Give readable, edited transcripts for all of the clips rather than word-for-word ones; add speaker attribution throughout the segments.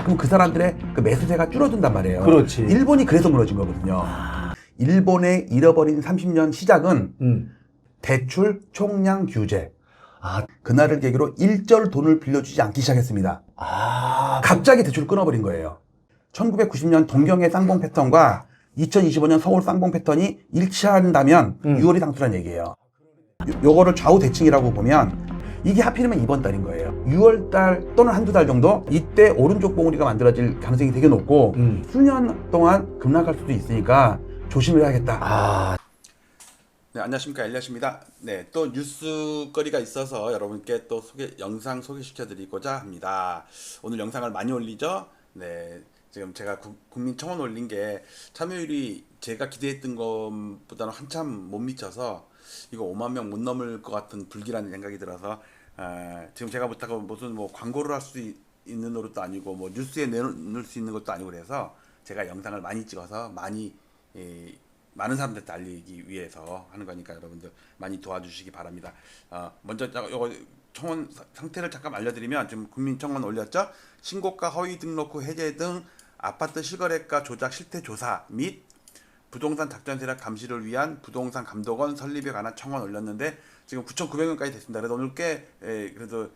Speaker 1: 그럼 그 사람들의 그 매수세가 줄어든단 말이에요.
Speaker 2: 그렇지.
Speaker 1: 일본이 그래서 무너진 거거든요. 일본의 잃어버린 30년 시작은 대출 총량 규제.
Speaker 2: 아,
Speaker 1: 그날을 계기로 일절 돈을 빌려주지 않기 시작했습니다. 갑자기 대출을 끊어버린 거예요. 1990년 동경의 쌍봉 패턴과 2025년 서울 쌍봉 패턴이 일치한다면 6월이 상수란 얘기예요. 요거를 좌우 대칭이라고 보면 이게 하필이면 이번 달인 거예요. 6월 달 또는 한두 달 정도 이때 오른쪽 봉우리가 만들어질 가능성이 되게 높고 수년 동안 급락할 수도 있으니까 조심을 해야겠다. 네, 안녕하십니까, 엘리엇입니다. 네, 또 뉴스거리가 있어서 여러분께 또 영상 소개시켜드리고자 합니다. 오늘 영상을 많이 올리죠. 네, 지금 제가 국민청원 올린 게 참여율이 제가 기대했던 것보다는 한참 못 미쳐서 이거 5만 명 못 넘을 것 같은 불길한 생각이 들어서 지금 제가 부탁하고 무슨 뭐 광고를 할 수 있는 노릇도 아니고 뭐 뉴스에 내놓을 수 있는 것도 아니고 그래서 제가 영상을 많이 찍어서 많은 사람들한테 알리기 위해서 하는 거니까 여러분들 많이 도와주시기 바랍니다. 먼저 이거 청원 상태를 잠깐 알려드리면 지금 국민청원 올렸죠. 신고가 허위 등록 후 해제 등 아파트 실거래가 조작 실태 조사 및 부동산 작전 세력 감시를 위한 부동산 감독원 설립에 관한 청원 올렸는데 지금 9,900명까지 됐습니다. 그래서 오늘 꽤 그래도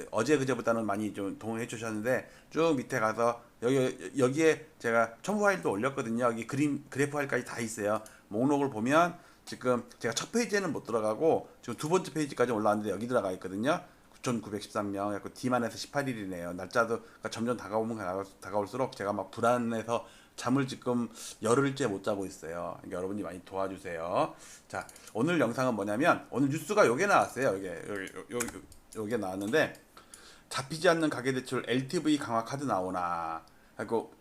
Speaker 1: 어제 그제보다는 많이 좀 동원해 주셨는데 쭉 밑에 가서 여기에 제가 첨부 파일도 올렸거든요. 여기 그래프 파일까지 다 있어요. 목록을 보면 지금 제가 첫 페이지에는 못 들어가고 지금 두 번째 페이지까지 올라왔는데 여기 들어가 있거든요. 9,913명, D만에서 18일이네요. 날짜도 점점 다가오면 다가올수록 제가 막 불안해서 잠을 지금 열흘째 못 자고 있어요. 그러니까 여러분이 많이 도와주세요. 자, 오늘 영상은 뭐냐면 오늘 뉴스가 요게 나왔어요. 요게 나왔는데 잡히지 않는 가계대출 LTV 강화 카드 나오나 하고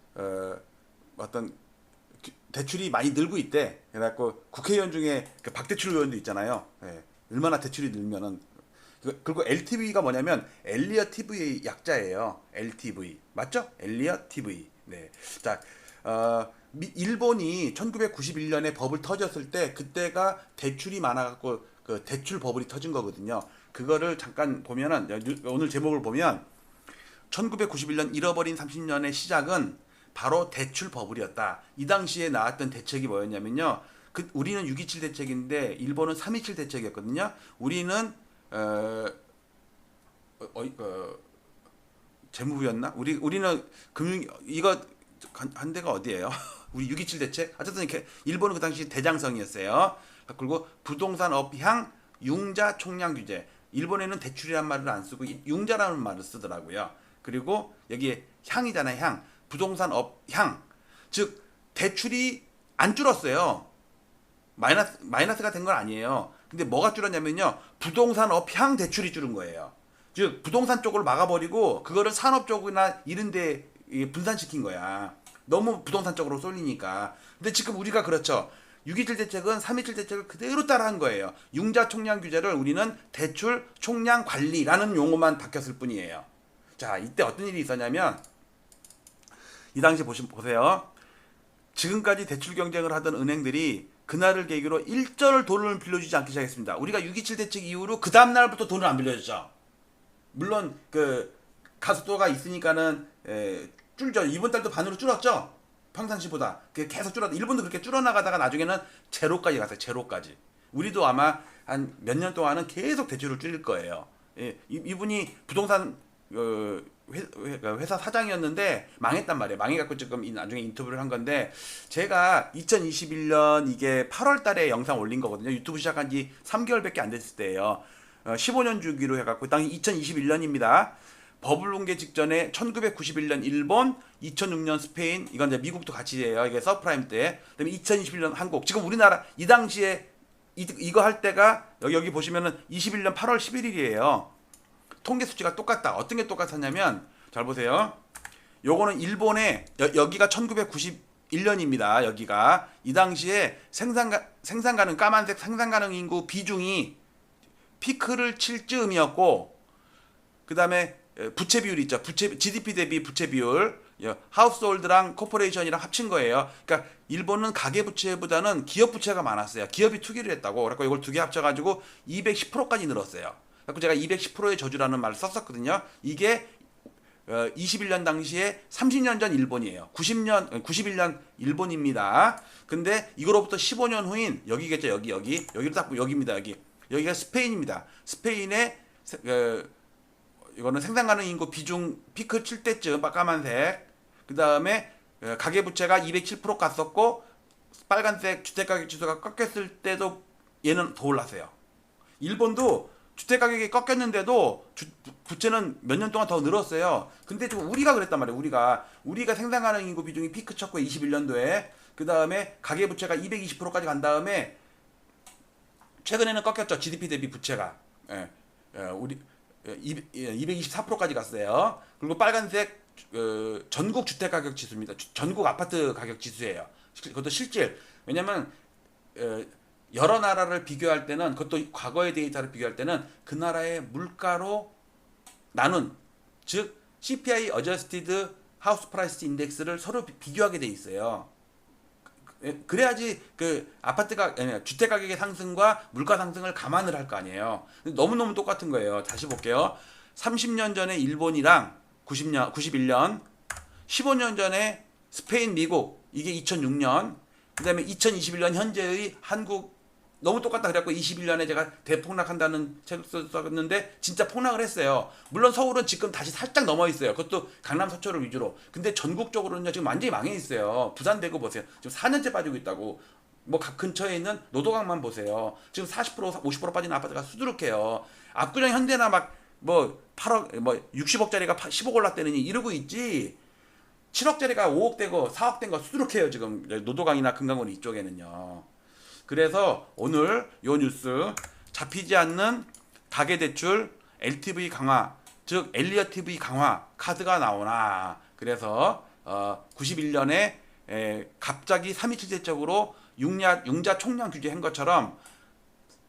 Speaker 1: 어떤 대출이 많이 늘고 있대. 그래갖고 국회의원 중에 그 박대출 의원도 있잖아요. 예, 얼마나 대출이 늘면은 그리고 LTV가 뭐냐면 엘리엇 TV 약자예요. LTV 맞죠? 엘리엇 TV. 네. 자, 일본이 1991년에 버블 터졌을 때 그때가 대출이 많아갖고 그 대출 버블이 터진 거거든요. 그거를 잠깐 보면은 오늘 제목을 보면 1991년 잃어버린 30년의 시작은 바로 대출 버블이었다. 이 당시에 나왔던 대책이 뭐였냐면요. 우리는 6.27 대책인데 일본은 3.27 대책이었거든요. 우리는 재무부였나? 우리는 이거 한 데가 어디예요? 우리 6.27 대책? 어쨌든 이렇게 일본은 그 당시 대장성이었어요. 그리고 부동산업 향 융자 총량 규제. 일본에는 대출이란 말을 안 쓰고 융자라는 말을 쓰더라고요. 그리고 여기에 향이잖아요. 향. 부동산업 향. 즉 대출이 안 줄었어요. 마이너스가 된 건 아니에요. 근데 뭐가 줄었냐면요. 부동산업 향 대출이 줄은 거예요. 즉 부동산 쪽을 막아버리고 그거를 산업 쪽이나 이런 데 분산시킨 거야. 너무 부동산 쪽으로 쏠리니까. 근데 지금 우리가 그렇죠. 6.27 대책은 3.27 대책을 그대로 따라한 거예요. 융자 총량 규제를 우리는 대출 총량 관리라는 용어만 바뀌었을 뿐이에요. 자, 이때 어떤 일이 있었냐면 이 당시 보세요. 지금까지 대출 경쟁을 하던 은행들이 그날을 계기로 일절 돈을 빌려주지 않기 시작했습니다. 우리가 6.27 대책 이후로 그 다음 날부터 돈을 안 빌려줬죠. 물론 그 가속도가 있으니까는 줄죠. 이번 달도 반으로 줄었죠. 평상시보다 계속 줄었다. 일본도 그렇게 줄어나가다가 나중에는 제로까지 갔어요. 제로까지. 우리도 아마 한 몇 년 동안은 계속 대출을 줄일 거예요. 이분이 부동산 회사 사장이었는데 망했단 말이에요. 망해갖고 지금 나중에 인터뷰를 한 건데 제가 2021년 이게 8월 달에 영상 올린 거거든요. 유튜브 시작한 지 3개월밖에 안 됐을 때예요. 15년 주기로 해갖고 당시 2021년입니다. 버블 붕괴 직전에 1991년 일본, 2006년 스페인, 이건 이제 미국도 같이 해요. 이게 서프라임 때. 그다음에 2021년 한국. 지금 우리나라 이 당시에 이거 할 때가 여기 보시면은 21년 8월 11일이에요. 통계 수치가 똑같다. 어떤 게 똑같았냐면 잘 보세요. 요거는 일본의 여기가 1991년입니다. 여기가 이 당시에 생산 가능 까만색 생산 가능 인구 비중이 피크를 칠 즈음이었고 그다음에 부채 비율 있죠. GDP 대비 부채 비율. 하우스홀드랑 코퍼레이션이랑 합친 거예요. 그러니까 일본은 가계 부채보다는 기업 부채가 많았어요. 기업이 투기를 했다고. 그래서 이걸 두 개 합쳐가지고 210%까지 늘었어요. 그래서 제가 210%의 저주라는 말을 썼었거든요. 이게 21년 당시에 30년 전 일본이에요. 91년 일본입니다. 근데 이거로부터 15년 후인 여기겠죠. 여기로 딱 여기입니다. 여기가 스페인입니다. 스페인의 이거는 생산 가능 인구 비중 피크 칠 때쯤 까만색. 그 다음에 가계부채가 207% 갔었고 빨간색 주택가격 지수가 꺾였을 때도 얘는 더 올랐어요. 일본도 주택가격이 꺾였는데도 부채는 몇 년 동안 더 늘었어요. 근데 좀 우리가 그랬단 말이에요. 우리가 생산 가능 인구 비중이 피크 쳤고 21년도에 그 다음에 가계부채가 220%까지 간 다음에 최근에는 꺾였죠. GDP 대비 부채가 우리 224%까지 갔어요. 그리고 빨간색 전국 주택가격 지수입니다. 전국 아파트 가격 지수예요. 그것도 실질. 왜냐면 여러 나라를 비교할 때는 그것도 과거의 데이터를 비교할 때는 그 나라의 물가로 나눈 즉 CPI Adjusted House Price Index를 서로 비교하게 돼 있어요. 그래야지 그 주택 가격의 상승과 물가 상승을 감안을 할 거 아니에요. 너무너무 똑같은 거예요. 다시 볼게요. 30년 전에 일본이랑 91년, 15년 전에 스페인, 미국 이게 2006년, 그다음에 2021년 현재의 한국 너무 똑같다 그래갖고 21년에 제가 대폭락한다는 책을 썼는데 진짜 폭락을 했어요. 물론 서울은 지금 다시 살짝 넘어 있어요. 그것도 강남 서초를 위주로. 근데 전국적으로는요 지금 완전히 망해 있어요. 부산 대구 보세요. 지금 4년째 빠지고 있다고. 뭐 각 근처에 있는 노도강만 보세요. 지금 40% 50% 빠진 아파트가 수두룩해요. 압구정 현대나 막 뭐 8억 뭐 60억짜리가 10억 올랐다느니 이러고 있지. 7억짜리가 5억 되고 4억 된 거 수두룩해요. 지금 노도강이나 금강원 이쪽에는요. 그래서 오늘 요 뉴스 잡히지 않는 가계대출 LTV 강화 즉 LTV 강화 카드가 나오나. 그래서 91년에 갑자기 3.27대적으로 융자 총량 규제한 것처럼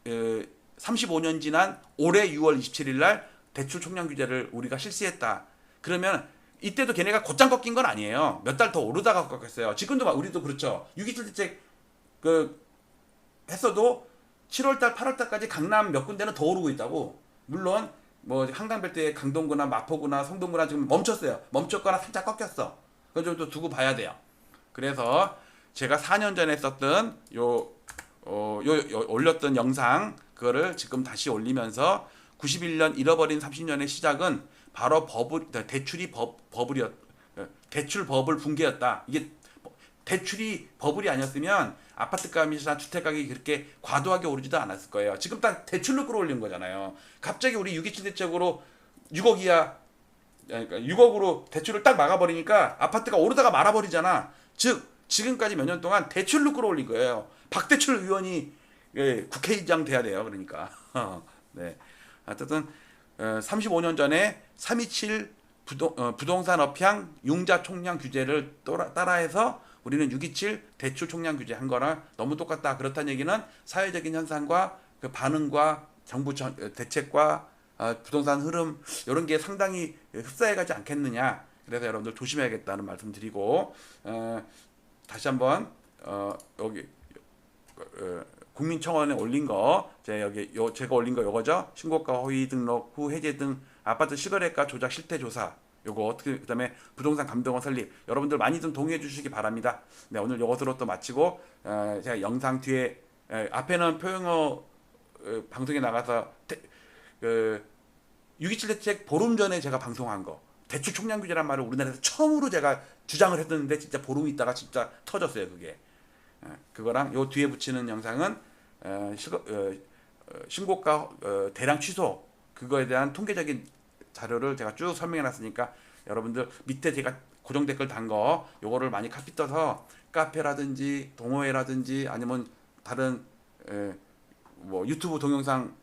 Speaker 1: 35년 지난 올해 6월 27일 날 대출 총량 규제를 우리가 실시했다. 그러면 이때도 걔네가 곧장 꺾인 건 아니에요. 몇 달 더 오르다가 꺾였어요. 지금도 우리도 그렇죠. 6.27 대책 했어도 7월달 8월달까지 강남 몇 군데는 더 오르고 있다고. 물론 뭐 한강벨트의 강동구나 마포구나 성동구나 지금 멈췄어요. 멈췄거나 살짝 꺾였어. 그건 좀 또 두고 봐야 돼요. 그래서 제가 4년 전에 썼던 올렸던 영상 그거를 지금 다시 올리면서 91년 잃어버린 30년의 시작은 바로 대출 버블 붕괴였다. 이게 대출이 버블이 아니었으면 아파트 값이나 주택 가격이 그렇게 과도하게 오르지도 않았을 거예요. 지금 딱 대출로 끌어올린 거잖아요. 갑자기 우리 6.27 대책으로 6억 이하, 그러니까 6억으로 대출을 딱 막아버리니까 아파트가 오르다가 말아버리잖아. 즉 지금까지 몇 년 동안 대출로 끌어올린 거예요. 박대출 의원이 국회의장 돼야 돼요. 그러니까 네. 어쨌든 35년 전에 3.27 부동산 업향 융자 총량 규제를 따라해서 우리는 6.27 대출 총량 규제 한 거랑 너무 똑같다. 그렇다는 얘기는 사회적인 현상과 그 반응과 정부 대책과 부동산 흐름 이런 게 상당히 흡사해가지 않겠느냐. 그래서 여러분들 조심해야겠다는 말씀 드리고 다시 한번 여기 국민청원에 올린 거 제가 올린 거 요거죠. 신고가 허위 등록 후 해제 등 아파트 실거래가 조작 실태 조사 요거 어떻게 그다음에 부동산 감독원 설립 여러분들 많이 좀 동의해 주시기 바랍니다. 네, 오늘 요것으로 또 마치고 제가 영상 뒤에 앞에는 표영어 방송에 나가서 6.27 대책 보름 전에 제가 방송한 거 대출 총량 규제란 말을 우리나라에서 처음으로 제가 주장을 했었는데 진짜 보름 있다가 진짜 터졌어요. 그게 그거랑 요 뒤에 붙이는 영상은 신고가 대량 취소 그거에 대한 통계적인 자료를 제가 쭉 설명해 놨으니까 여러분들 밑에 제가 고정 댓글 단 거 요거를 많이 카피 떠서 카페라든지 동호회라든지 아니면 다른 뭐 유튜브 동영상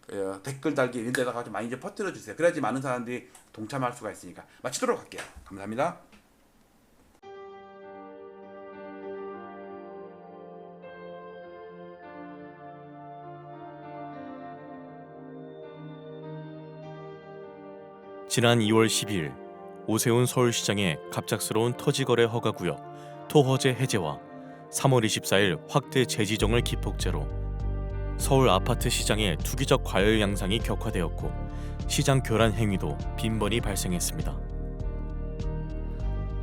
Speaker 1: 댓글 달기 이런 데다가 좀 많이 이제 퍼뜨려 주세요. 그래야지 많은 사람들이 동참할 수가 있으니까. 마치도록 할게요. 감사합니다.
Speaker 2: 지난 2월 12일 오세훈 서울시장의 갑작스러운 토지거래 허가구역 토허제 해제와 3월 24일 확대 재지정을 기폭제로 서울 아파트 시장의 투기적 과열 양상이 격화되었고 시장 교란 행위도 빈번히 발생했습니다.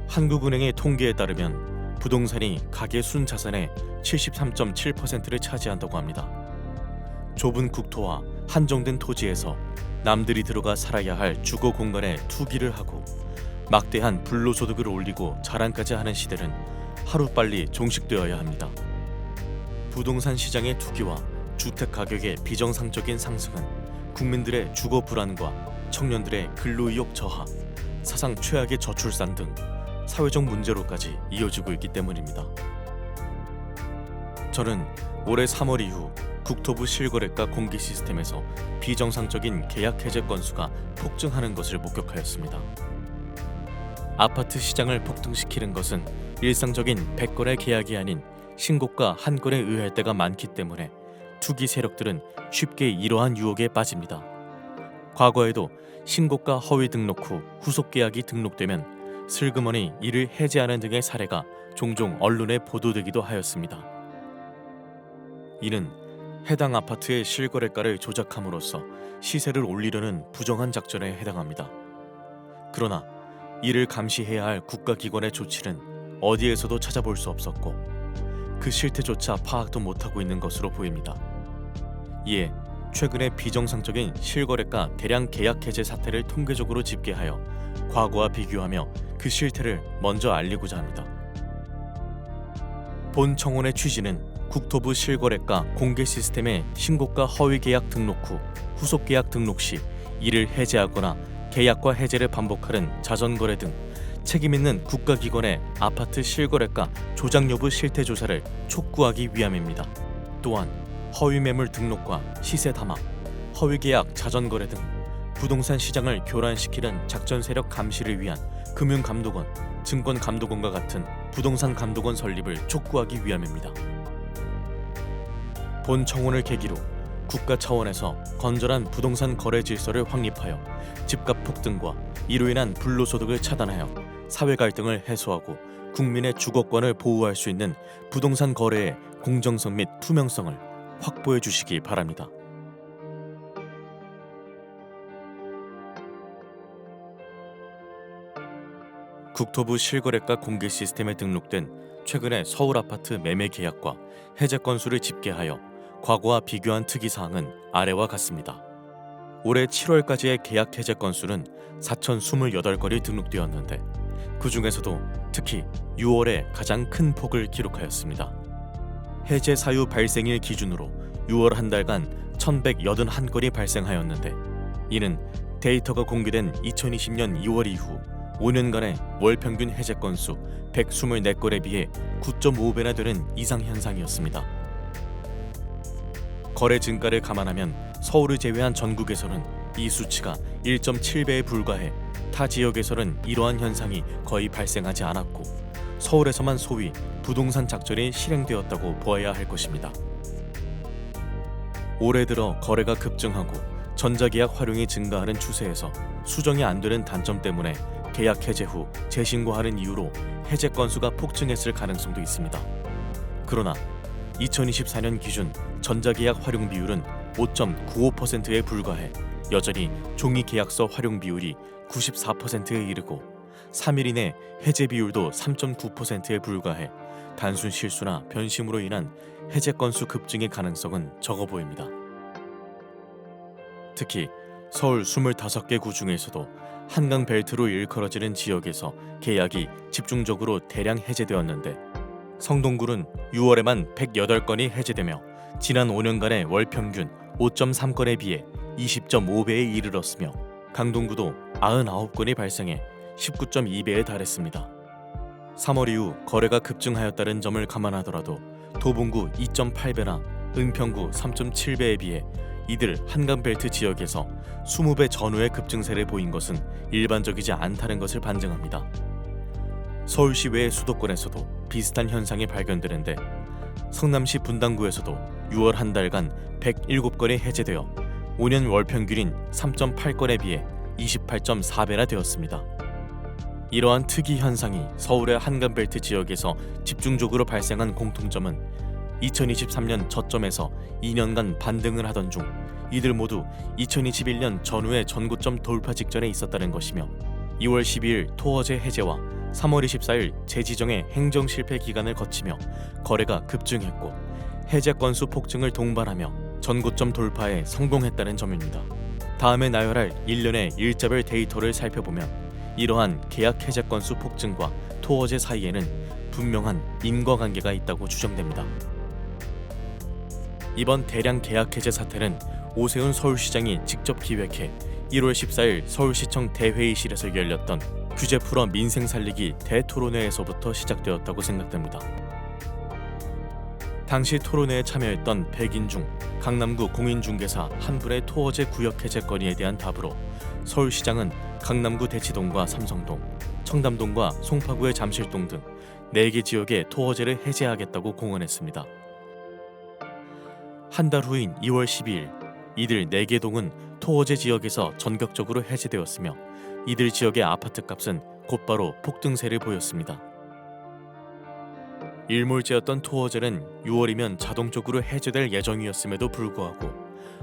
Speaker 2: 한국은행의 통계에 따르면 부동산이 가계 순자산의 73.7%를 차지한다고 합니다. 좁은 국토와 한정된 토지에서 남들이 들어가 살아야 할 주거 공간에 투기를 하고 막대한 불로소득을 올리고 자랑까지 하는 시대는 하루빨리 종식되어야 합니다. 부동산 시장의 투기와 주택 가격의 비정상적인 상승은 국민들의 주거 불안과 청년들의 근로의욕 저하, 사상 최악의 저출산 등 사회적 문제로까지 이어지고 있기 때문입니다. 저는 올해 3월 이후 국토부 실거래가 공개 시스템에서 비정상적인 계약 해제 건수가 폭증하는 것을 목격하였습니다. 아파트 시장을 폭등시키는 것은 일상적인 100건의 계약이 아닌 신고가 한 건에 의할 때가 많기 때문에 투기 세력들은 쉽게 이러한 유혹에 빠집니다. 과거에도 신고가 허위 등록 후 후속 계약이 등록되면 슬그머니 이를 해제하는 등의 사례가 종종 언론에 보도되기도 하였습니다. 이는 해당 아파트의 실거래가를 조작함으로써 시세를 올리려는 부정한 작전에 해당합니다. 그러나 이를 감시해야 할 국가기관의 조치는 어디에서도 찾아볼 수 없었고 그 실태조차 파악도 못하고 있는 것으로 보입니다. 이에 최근에 비정상적인 실거래가 대량 계약 해제 사태를 통계적으로 집계하여 과거와 비교하며 그 실태를 먼저 알리고자 합니다. 본 청원의 취지는 국토부 실거래가 공개 시스템의 신고가 허위 계약 등록 후 후속 계약 등록 시 이를 해제하거나 계약과 해제를 반복하는 자전거래 등 책임있는 국가기관의 아파트 실거래가 조작 여부 실태 조사를 촉구하기 위함입니다. 또한 허위 매물 등록과 시세 담합, 허위 계약 자전거래 등 부동산 시장을 교란시키는 작전 세력 감시를 위한 금융감독원, 증권감독원과 같은 부동산 감독원 설립을 촉구하기 위함입니다. 본 청원을 계기로 국가 차원에서 건전한 부동산 거래 질서를 확립하여 집값 폭등과 이로 인한 불로소득을 차단하여 사회 갈등을 해소하고 국민의 주거권을 보호할 수 있는 부동산 거래의 공정성 및 투명성을 확보해 주시기 바랍니다. 국토부 실거래가 공개 시스템에 등록된 최근의 서울 아파트 매매 계약과 해제 건수를 집계하여 과거와 비교한 특이사항은 아래와 같습니다. 올해 7월까지의 계약 해제 건수는 4,028건이 등록되었는데 그 중에서도 특히 6월에 가장 큰 폭을 기록하였습니다. 해제 사유 발생일 기준으로 6월 한 달간 1,181건이 발생하였는데 이는 데이터가 공개된 2020년 2월 이후 5년간의 월 평균 해제 건수 124건에 비해 9.5배나 되는 이상 현상이었습니다. 거래 증가를 감안하면 서울을 제외한 전국에서는 이 수치가 1.7배에 불과해 타 지역에서는 이러한 현상이 거의 발생하지 않았고 서울에서만 소위 부동산 작전이 실행되었다고 보아야 할 것입니다. 올해 들어 거래가 급증하고 전자계약 활용이 증가하는 추세에서 수정이 안 되는 단점 때문에 계약 해제 후 재신고하는 이유로 해제 건수가 폭증했을 가능성도 있습니다. 그러나 2024년 기준 전자계약 활용 비율은 5.95%에 불과해 여전히 종이계약서 활용 비율이 94%에 이르고 3일 이내 해제 비율도 3.9%에 불과해 단순 실수나 변심으로 인한 해제 건수 급증의 가능성은 적어 보입니다. 특히 서울 25개 구 중에서도 한강 벨트로 일컬어지는 지역에서 계약이 집중적으로 대량 해제되었는데 성동구는 6월에만 108건이 해제되며 지난 5년간의 월 평균 5.3건에 비해 20.5배에 이르렀으며 강동구도 99건이 발생해 19.2배에 달했습니다. 3월 이후 거래가 급증하였다는 점을 감안하더라도 도봉구 2.8배나 은평구 3.7배에 비해 이들 한강벨트 지역에서 20배 전후의 급증세를 보인 것은 일반적이지 않다는 것을 반증합니다. 서울시 외의 수도권에서도 비슷한 현상이 발견되는데 성남시 분당구에서도 6월 한 달간 107건이 해제되어 5년 월 평균인 3.8건에 비해 28.4배나 되었습니다. 이러한 특이 현상이 서울의 한강벨트 지역에서 집중적으로 발생한 공통점은 2023년 저점에서 2년간 반등을 하던 중 이들 모두 2021년 전후의 전고점 돌파 직전에 있었다는 것이며 2월 12일 토어제 해제와 3월 24일 재지정의 행정 실패 기간을 거치며 거래가 급증했고 해제 건수 폭증을 동반하며 전고점 돌파에 성공했다는 점입니다. 다음에 나열할 일련의 일자별 데이터를 살펴보면 이러한 계약 해제 건수 폭증과 토어제 사이에는 분명한 인과관계가 있다고 추정됩니다. 이번 대량 계약 해제 사태는 오세훈 서울시장이 직접 기획해 1월 14일 서울시청 대회의실에서 열렸던 규제 풀어 민생 살리기 대토론회에서부터 시작되었다고 생각됩니다. 당시 토론회에 참여했던 백인중 강남구 공인중개사 한 분의 토어제 구역 해제 건의에 대한 답으로 서울시장은 강남구 대치동과 삼성동, 청담동과 송파구의 잠실동 등 4개 지역의 토어제를 해제하겠다고 공언했습니다. 한 달 후인 2월 12일 이들 4개 동은 토어제 지역에서 전격적으로 해제되었으며 이들 지역의 아파트 값은 곧바로 폭등세를 보였습니다. 일몰제였던 토어제는 6월이면 자동적으로 해제될 예정이었음에도 불구하고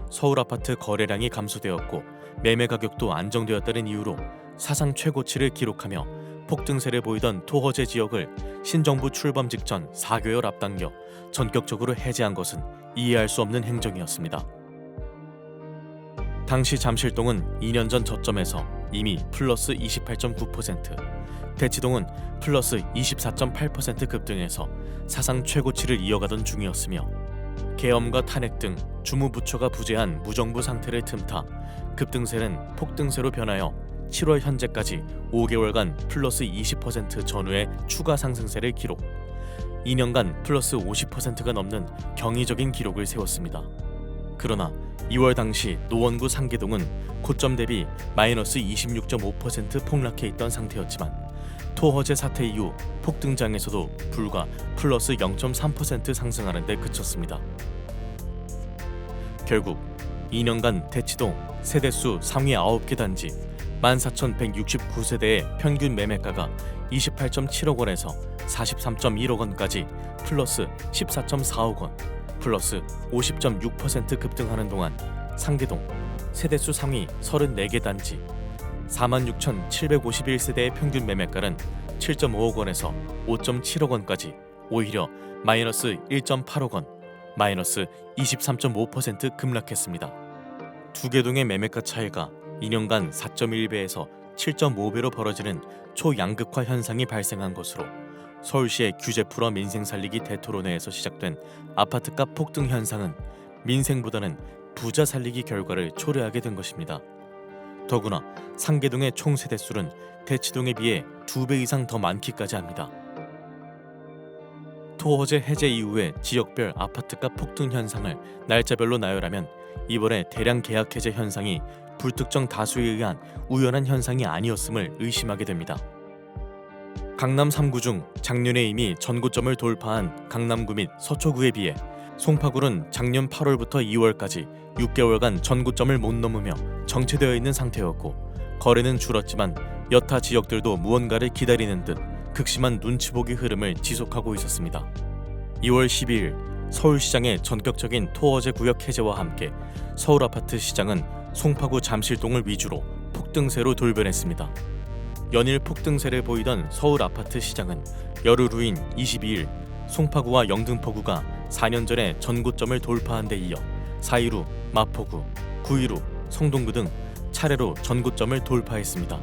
Speaker 2: 서울 아파트 거래량이 감소되었고 매매 가격도 안정되었다는 이유로 사상 최고치를 기록하며 폭등세를 보이던 토어제 지역을 신정부 출범 직전 4개월 앞당겨 전격적으로 해제한 것은 이해할 수 없는 행정이었습니다. 당시 잠실동은 2년 전 저점에서 이미 플러스 28.9%, 대치동은 플러스 24.8% 급등해서 사상 최고치를 이어가던 중이었으며 계엄과 탄핵 등 주무부처가 부재한 무정부 상태를 틈타 급등세는 폭등세로 변하여 7월 현재까지 5개월간 플러스 20% 전후의 추가 상승세를 기록, 2년간 플러스 50%가 넘는 경이적인 기록을 세웠습니다. 그러나 2월 당시 노원구 상계동은 고점 대비 마이너스 26.5% 폭락해 있던 상태였지만 토허제 사태 이후 폭등장에서도 불과 플러스 0.3% 상승하는 데 그쳤습니다. 결국 2년간 대치동 세대수 상위 9개 단지 14,169세대의 평균 매매가가 28.7억 원에서 43.1억 원까지 플러스 14.4억 원, 플러스 50.6% 급등하는 동안 상계동 세대수 상위 34개 단지 46,751세대의 평균 매매가는 7.5억 원에서 5.7억 원까지 오히려 마이너스 1.8억 원, 마이너스 23.5% 급락했습니다. 두 개 동의 매매가 차이가 2년간 4.1배에서 7.5배로 벌어지는 초양극화 현상이 발생한 것으로 서울시의 규제 풀어 민생 살리기 대토론회에서 시작된 아파트값 폭등 현상은 민생보다는 부자 살리기 결과를 초래하게 된 것입니다. 더구나 상계동의 총 세대수는 대치동에 비해 2배 이상 더 많기까지 합니다. 토허제 해제 이후의 지역별 아파트값 폭등 현상을 날짜별로 나열하면 이번에 대량 계약 해제 현상이 불특정 다수에 의한 우연한 현상이 아니었음을 의심하게 됩니다. 강남 3구 중 작년에 이미 전고점을 돌파한 강남구 및 서초구에 비해 송파구는 작년 8월부터 2월까지 6개월간 전고점을 못 넘으며 정체되어 있는 상태였고 거래는 줄었지만 여타 지역들도 무언가를 기다리는 듯 극심한 눈치보기 흐름을 지속하고 있었습니다. 2월 12일 서울시장의 전격적인 토어제 구역 해제와 함께 서울 아파트 시장은 송파구 잠실동을 위주로 폭등세로 돌변했습니다. 연일 폭등세를 보이던 서울 아파트 시장은 열흘 후인 22일 송파구와 영등포구가 4년 전에 전고점을 돌파한 데 이어 4일 후 마포구, 9일 후 성동구 등 차례로 전고점을 돌파했습니다.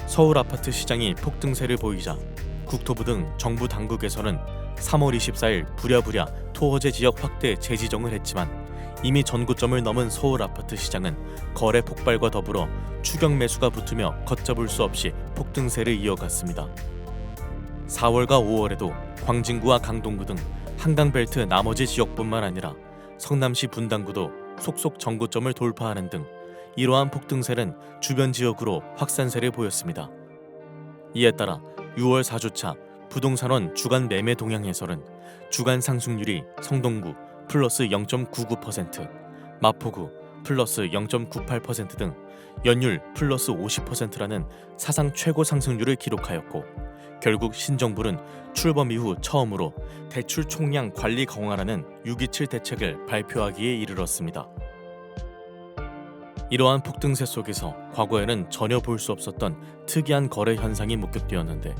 Speaker 2: 서울 아파트 시장이 폭등세를 보이자 국토부 등 정부 당국에서는 3월 24일 부랴부랴 토어제 지역 확대 재지정을 했지만 이미 전고점을 넘은 서울 아파트 시장은 거래 폭발과 더불어 추경 매수가 붙으며 걷잡을 수 없이 폭등세를 이어갔습니다. 4월과 5월에도 광진구와 강동구 등 한강벨트 나머지 지역뿐만 아니라 성남시 분당구도 속속 전고점을 돌파하는 등 이러한 폭등세는 주변 지역으로 확산세를 보였습니다. 이에 따라 6월 4주차 부동산원 주간 매매 동향에서는 주간 상승률이 성동구 플러스 0.99%, 마포구 플러스 0.98% 등 연율 플러스 50%라는 사상 최고 상승률을 기록하였고 결국 신정부는 출범 이후 처음으로 대출 총량 관리 강화라는 6.27 대책을 발표하기에 이르렀습니다. 이러한 폭등세 속에서 과거에는 전혀 볼 수 없었던 특이한 거래 현상이 목격되었는데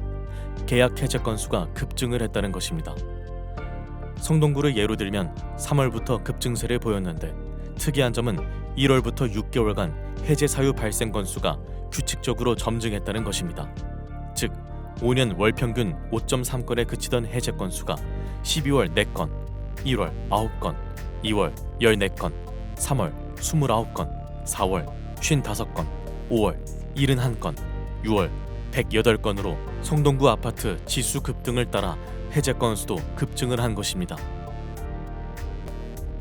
Speaker 2: 계약 해제 건수가 급증을 했다는 것입니다. 성동구를 예로 들면 3월부터 급증세를 보였는데 특이한 점은 1월부터 6개월간 해제 사유 발생 건수가 규칙적으로 점증했다는 것입니다. 즉 5년 월 평균 5.3건에 그치던 해제 건수가 12월 4건, 1월 9건, 2월 14건, 3월 29건, 4월 55건, 5월 71건, 6월 108건으로 성동구 아파트 지수 급등을 따라 해제 건수도 급증을 한 것입니다.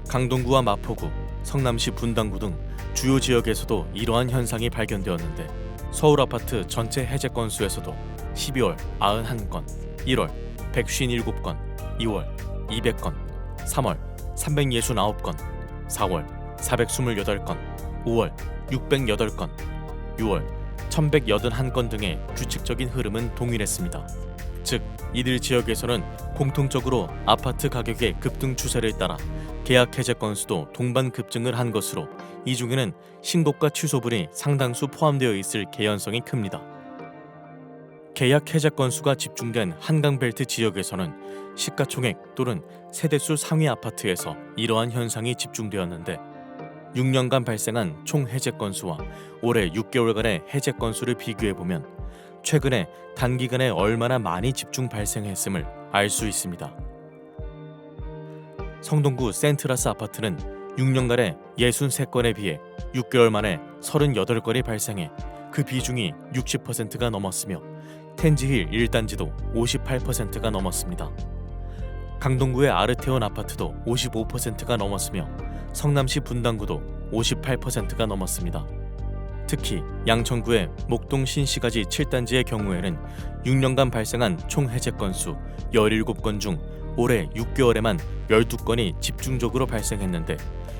Speaker 2: 강동구와 마포구, 성남시 분당구 등 주요 지역에서도 이러한 현상이 발견되었는데 서울 아파트 전체 해제 건수에서도 12월 91건, 1월 157건, 2월 200건, 3월 369건, 4월 428건, 5월 608건, 6월 1181건 등의 규칙적인 흐름은 동일했습니다. 즉, 이들 지역에서는 공통적으로 아파트 가격의 급등 추세를 따라 계약 해제 건수도 동반 급증을 한 것으로 이 중에는 신고가 취소분이 상당수 포함되어 있을 개연성이 큽니다. 계약 해제 건수가 집중된 한강벨트 지역에서는 시가총액 또는 세대수 상위 아파트에서 이러한 현상이 집중되었는데 6년간 발생한 총 해제 건수와 올해 6개월간의 해제 건수를 비교해보면 최근에 단기간에 얼마나 많이 집중 발생했음을 알 수 있습니다. 성동구 센트라스 아파트는 6년간에 63건에 비해 6개월 만에 38건이 발생해 그 비중이 60%가 넘었으며 텐지힐 1단지도 58%가 넘었습니다. 강동구의 아르테온 아파트도 55%가 넘었으며 성남시 분당구도 58%가 넘었습니다. 특히 양천구의 목동 신시가지 7단지의 경우에는 6년간 발생한 총 해제 건수 17건 중 올해 6개월에만 12건이 집중적으로 발생했는데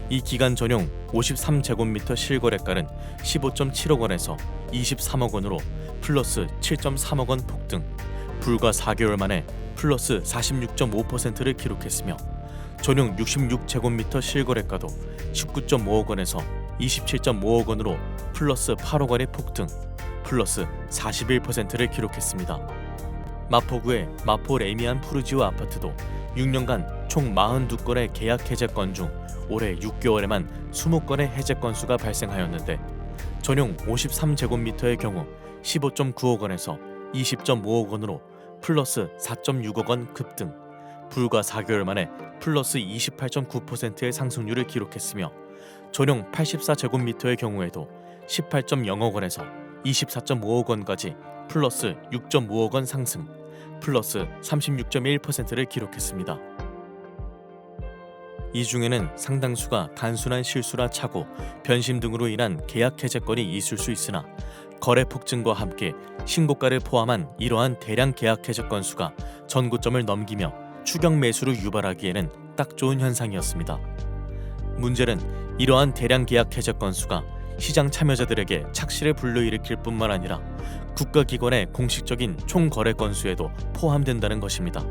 Speaker 2: 이 기간 전용 53제곱미터 실거래가는 15.7억 원에서 23억 원으로 플러스 7.3억 원 폭등, 불과 4개월 만에 플러스 46.5%를 기록했으며 전용 66제곱미터 실거래가도 19.5억 원에서 27.5억 원으로 플러스 8억 원의 폭등, 플러스 41%를 기록했습니다. 마포구의 마포 레미안 푸르지오 아파트도 6년간 총 42건의 계약 해제 건 중 올해 6개월에만 20건의 해제 건수가 발생하였는데 전용 53제곱미터의 경우 15.9억 원에서 20.5억 원으로 플러스 4.6억 원 급등, 불과 4개월 만에 플러스 28.9%의 상승률을 기록했으며 전용 84제곱미터의 경우에도 18.0억 원에서 24.5억 원까지 플러스 6.5억 원 상승, 플러스 36.1%를 기록했습니다. 이 중에는 상당수가 단순한 실수나 착오, 변심 등으로 인한 계약 해제건이 있을 수 있으나 거래 폭증과 함께 신고가를 포함한 이러한 대량 계약 해제 건수가 전고점을 넘기며 추격 매수를 유발하기에는 딱 좋은 현상이었습니다. 문제는 이러한 대량 계약 해제 건수가 시장 참여자들에게 착시를 불러일으킬 뿐만 아니라 국가기관의 공식적인 총 거래 건수에도 포함된다는 것입니다.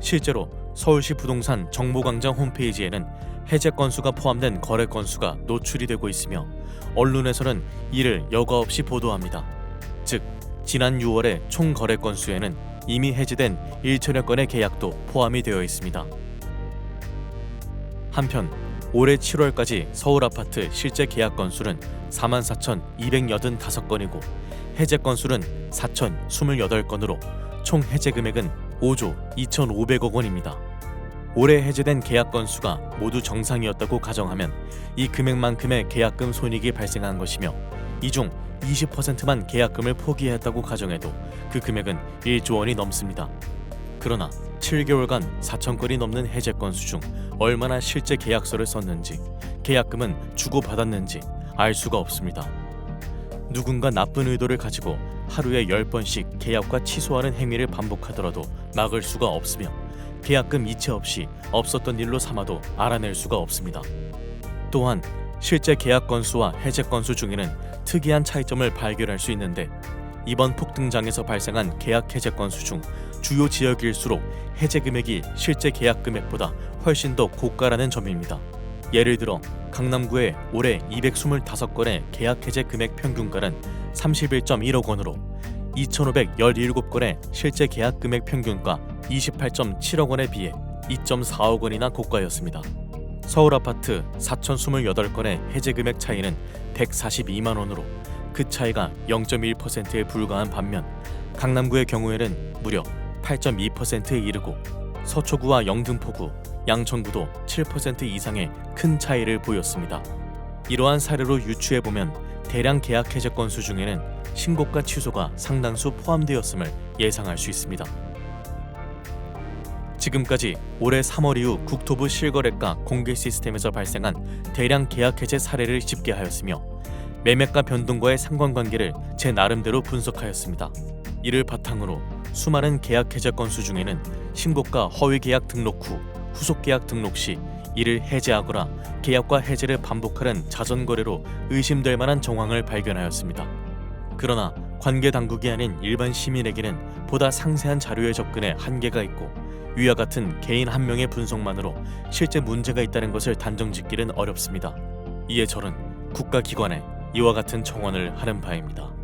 Speaker 2: 실제로 서울시 부동산 정보광장 홈페이지에는 해제 건수가 포함된 거래 건수가 노출이 되고 있으며 언론에서는 이를 여과 없이 보도합니다. 즉, 지난 6월의 총 거래 건수에는 이미 해지된 1천여 건의 계약도 포함이 되어 있습니다. 한편 올해 7월까지 서울 아파트 실제 계약 건수는 44,285건이고 해제 건수는 4,028건으로 총 해제 금액은 5조 2,500억 원입니다. 올해 해제된 계약 건수가 모두 정상이었다고 가정하면 이 금액만큼의 계약금 손익이 발생한 것이며 이 중 20%만 계약금을 포기했다고 가정해도 그 금액은 1조 원이 넘습니다. 그러나 7개월간 4,000건이 넘는 해제 건수 중 얼마나 실제 계약서를 썼는지, 계약금은 주고받았는지 알 수가 없습니다. 누군가 나쁜 의도를 가지고 하루에 10번씩 계약과 취소하는 행위를 반복하더라도 막을 수가 없으며 계약금 이체 없이 없었던 일로 삼아도 알아낼 수가 없습니다. 또한 실제 계약 건수와 해제 건수 중에는 특이한 차이점을 발견할 수 있는데 이번 폭등장에서 발생한 계약 해제 건수 중 주요 지역일수록 해제 금액이 실제 계약 금액보다 훨씬 더 고가라는 점입니다. 예를 들어 강남구의 올해 225건의 계약 해제 금액 평균가는 31.1억 원으로 2,517건의 실제 계약 금액 평균가 28.7억 원에 비해 2.4억 원이나 고가였습니다. 서울 아파트 4,028건의 해제 금액 차이는 142만 원으로 그 차이가 0.1%에 불과한 반면 강남구의 경우에는 무려 8.2%에 이르고 서초구와 영등포구, 양천구도 7% 이상의 큰 차이를 보였습니다. 이러한 사례로 유추해보면 대량 계약 해제 건수 중에는 신고가 취소가 상당수 포함되었음을 예상할 수 있습니다. 지금까지 올해 3월 이후 국토부 실거래가 공개 시스템에서 발생한 대량 계약 해제 사례를 집계하였으며 매매가 변동과의 상관관계를 제 나름대로 분석하였습니다. 이를 바탕으로 수많은 계약 해제 건수 중에는 신고가 허위 계약 등록 후 후속 계약 등록 시 이를 해제하거나 계약과 해제를 반복하는 자전거래로 의심될 만한 정황을 발견하였습니다. 그러나 관계 당국이 아닌 일반 시민에게는 보다 상세한 자료에 접근에 한계가 있고 위와 같은 개인 한 명의 분석만으로 실제 문제가 있다는 것을 단정짓기는 어렵습니다. 이에 저는 국가기관에 이와 같은 청원을 하는 바입니다.